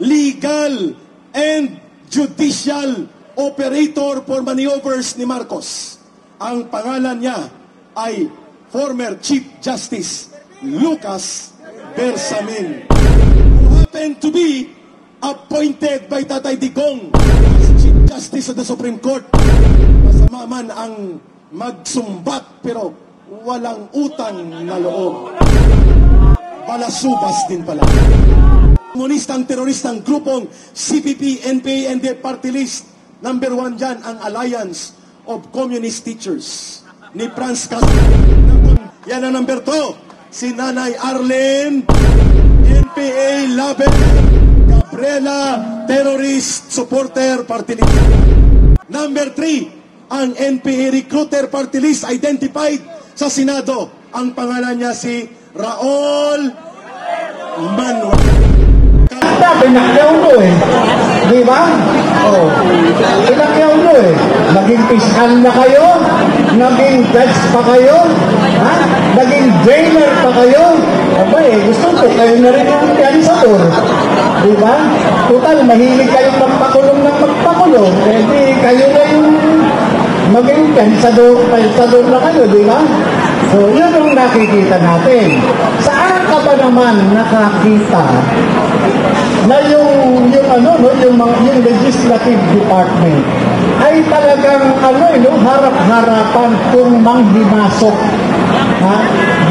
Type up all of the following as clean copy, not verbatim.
legal and judicial operator for maneuvers ni Marcos. Ang pangalan niya ay former Chief Justice Lucas Bersamin, who happened to be appointed by Tatay Digong as Chief Justice of the Supreme Court. Masama man ang magsumbat pero walang utang na loob. Balasubas din pala. Komunistang teroristang grupong CPP, NPA, and the party list. Number 1 dyan ang Alliance of Communist Teachers ni Franz Castro. Yan ang number 2, si Nanay Arlene, NPA Laber, Gabriela, Terrorist Supporter Party List. Number 3, ang NPA Recruiter Party List identified sa Senado. Ang pangalan niya si Raul Manuel. Pinakyaw mo di ba? Oh, pinakyaw mo naging piskal na kayo, naging judge pa kayo, ha? Naging jailer pa kayo. Gusto ko kayo na rin yung piansador, di ba? Total, mahilig kayong magpakulong ng magpakulong, di kayo na yung maging piansador na kayo, di ba? So, yun ang nakikita natin. Saan ka ba naman nakakita na yung legislative department ay talagang harap-harapan kung manghimasok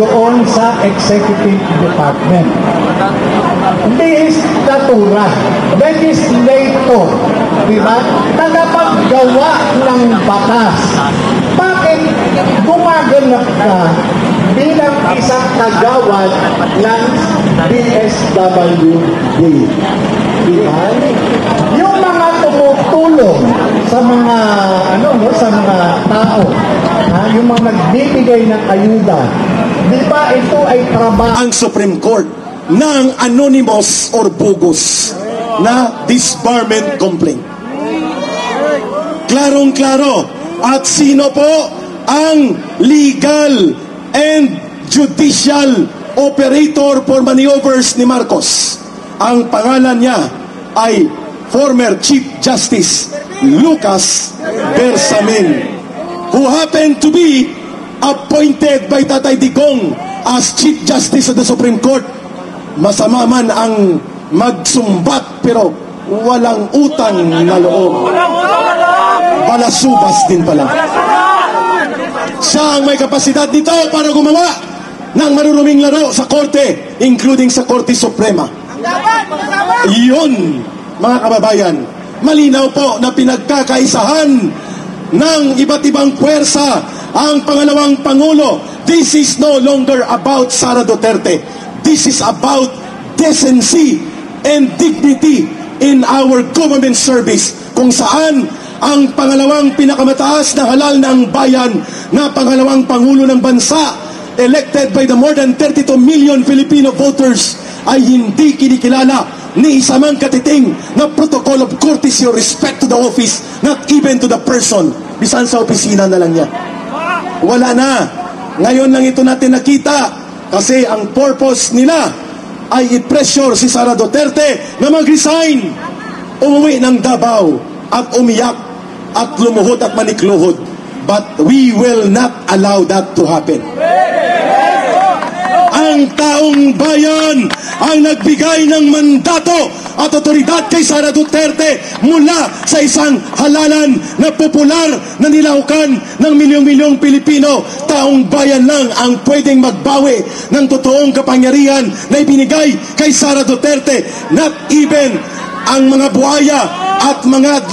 doon sa executive department. Legislatura, legislator, diba? Tagapaggawa ng batas. Bakit gumaganap ka bilang isang kagawad ng DSWD? Diba? Yung mga tumutulong sa mga sa mga tao, yung mga nagbibigay ng ayuda, di ba ito ay trabaho ang Supreme Court ng anonymous or bogus na disbarment complaint. Klarong-klaro. At sino po ang legal and judicial operator for maneuvers ni Marcos? Ang pangalan niya ay former Chief Justice Lucas Bersamin, who happened to be appointed by Tatay Digong as Chief Justice of the Supreme Court. Masama man ang magsumbat pero walang utang na loob. Balasubas din pala. Siya ang may kapasidad dito para gumawa ng maruruming laro sa korte, including sa Korte Suprema. Iyon, mga kababayan, malinaw po na pinagkakaisahan ng iba't ibang puwersa ang pangalawang Pangulo. This is no longer about Sara Duterte. This is about decency and dignity in our government service, kung saan ang pangalawang pinakamataas na halal ng bayan na pangalawang Pangulo ng bansa, elected by the more than 32 million Filipino voters, ay hindi kinikilala ni isa mang katiting na protocol of courtesy or respect to the office, not even to the person. Bisan sa opisina na lang niya. Wala na. Ngayon lang ito natin nakita kasi ang purpose nila ay i-pressure si Sara Duterte na mag-resign, umuwi ng Davao at umiyak at lumuhod at manikluhod. But we will not allow that to happen. Ang taong bayan ang nagbigay ng mandato at otoridad kay Sara Duterte mula sa isang halalan na popular na nilaukan ng milyong-milyong Pilipino. Taong bayan lang ang pwedeng magbawi ng totoong kapangyarihan na ibinigay kay Sara Duterte. Not even ang mga buhaya at mga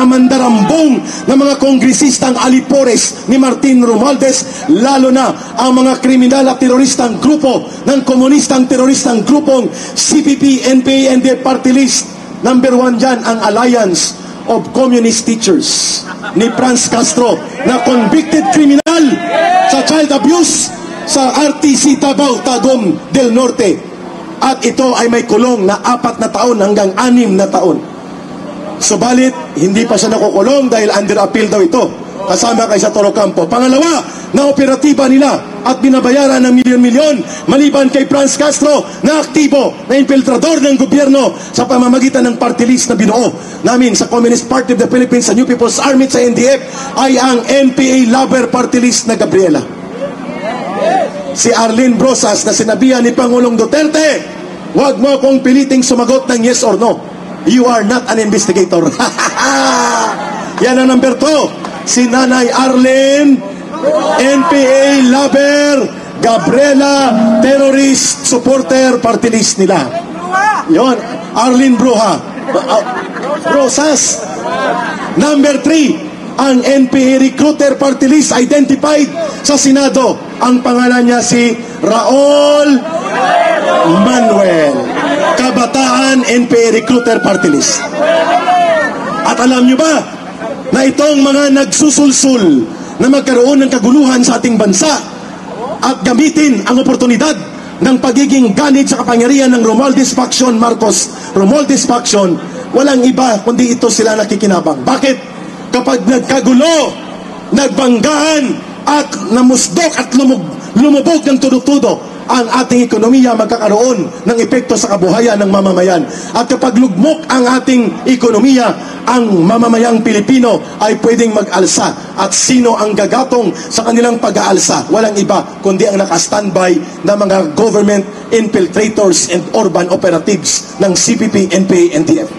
mandarambong na mga kongresistang alipores ni Martin Romualdez, lalo na ang mga kriminal at teroristang grupo ng komunistang teroristang grupong CPP, NPA, and the party list. Number 1 dyan ang Alliance of Communist Teachers ni Franz Castro, na convicted criminal sa child abuse sa RTC Tabao, Tagum del Norte. At ito ay may kulong na 4 na taon hanggang 6 na taon. Subalit, hindi pa siya nakukulong dahil under appeal daw ito, kasama kay sa Toro Campo. Pangalawa, na operatiba nila at binabayaran ng milyon-milyon maliban kay Franz Castro na aktibo na infiltrador ng gobyerno sa pamamagitan ng party list na binuo namin sa Communist Party of the Philippines, sa New People's Army, sa NDF ay ang NPA lover party list na Gabriela. Si Arlene Brosas na sinabihan ni Pangulong Duterte, huwag mo akong piliting sumagot ng yes or no. You are not an investigator. Yan ang number 2. Si Nanay Arlene, NPA lover, Gabriela, terrorist supporter, party list nila. Yon, Arlene Brosas. Number 3, ang NPA recruiter party list identified sa Senado. Ang pangalan niya si Raul Manuel, kabataan NPA recruiter party list. At alam niyo ba na itong mga nagsusulsul na magkaroon ng kaguluhan sa ating bansa at gamitin ang oportunidad ng pagiging ganit sa kapangyarihan ng Romualdez faction, Marcos Romualdez faction, walang iba kundi ito sila nakikinabang. Bakit? Kapag nagkagulo, nagbanggaan at namusdok at lumubog ng tudo-tudo ang ating ekonomiya, magkakaroon ng epekto sa kabuhayan ng mamamayan. At kapag lugmok ang ating ekonomiya, ang mamamayang Pilipino ay pwedeng mag-alsa. At sino ang gagatong sa kanilang pag-aalsa? Walang iba kundi ang naka-standby na mga government infiltrators and urban operatives ng CPP, NPA, NDF.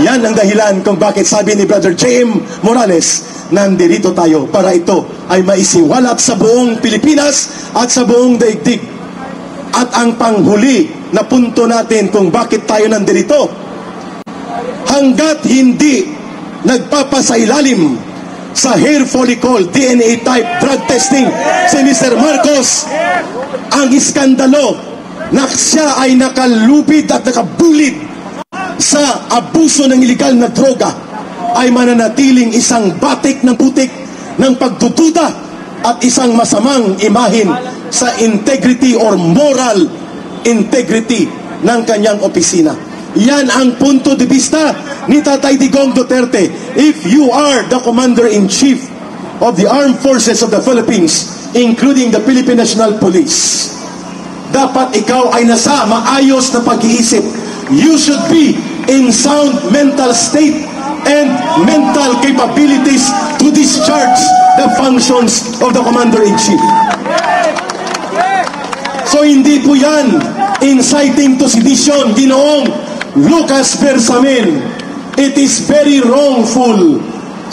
Yan ang dahilan kung bakit sabi ni Brother J.M. Morales, nandito tayo para ito ay maisiwalat sa buong Pilipinas at sa buong daigdig. At ang panghuli na punto natin kung bakit tayo nandito, hanggat hindi nagpapasailalim sa hair follicle DNA type drug testing si Mr. Marcos, ang iskandalo na siya ay nakalupid at nakabulid sa abuso ng iligal na droga ay mananatiling isang batik ng putik ng pagdududa at isang masamang imahin sa integrity or moral integrity ng kanyang opisina. Yan ang punto de vista ni Tatay Digong Duterte. If you are the Commander-in-Chief of the Armed Forces of the Philippines, including the Philippine National Police, dapat ikaw ay nasa maayos na pag-iisip. You should be in sound mental state and mental capabilities to discharge the functions of the Commander-in-Chief. So hindi po yan inciting to sedition, Ginoong Lucas Bersamin. It is very wrongful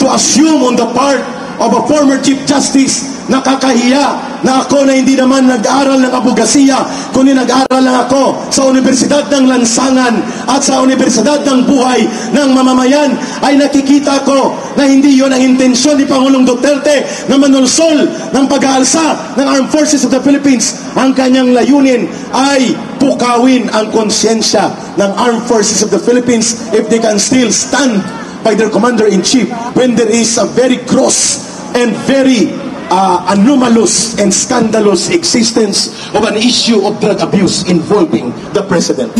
to assume on the part of a former Chief Justice, nakakahiya na ako na hindi naman nag-aral ng abogasiya, kundi nag-aral lang ako sa Universidad ng Lansangan at sa Universidad ng Buhay ng Mamamayan, ay nakikita ko na hindi yon ang intensyon ni Pangulong Duterte na manulsol ng pag-aalsa ng Armed Forces of the Philippines. Ang kanyang layunin ay pukawin ang konsyensya ng Armed Forces of the Philippines if they can still stand by their Commander-in-Chief when there is a very gross and very anomalous and scandalous existence of an issue of drug abuse involving the President.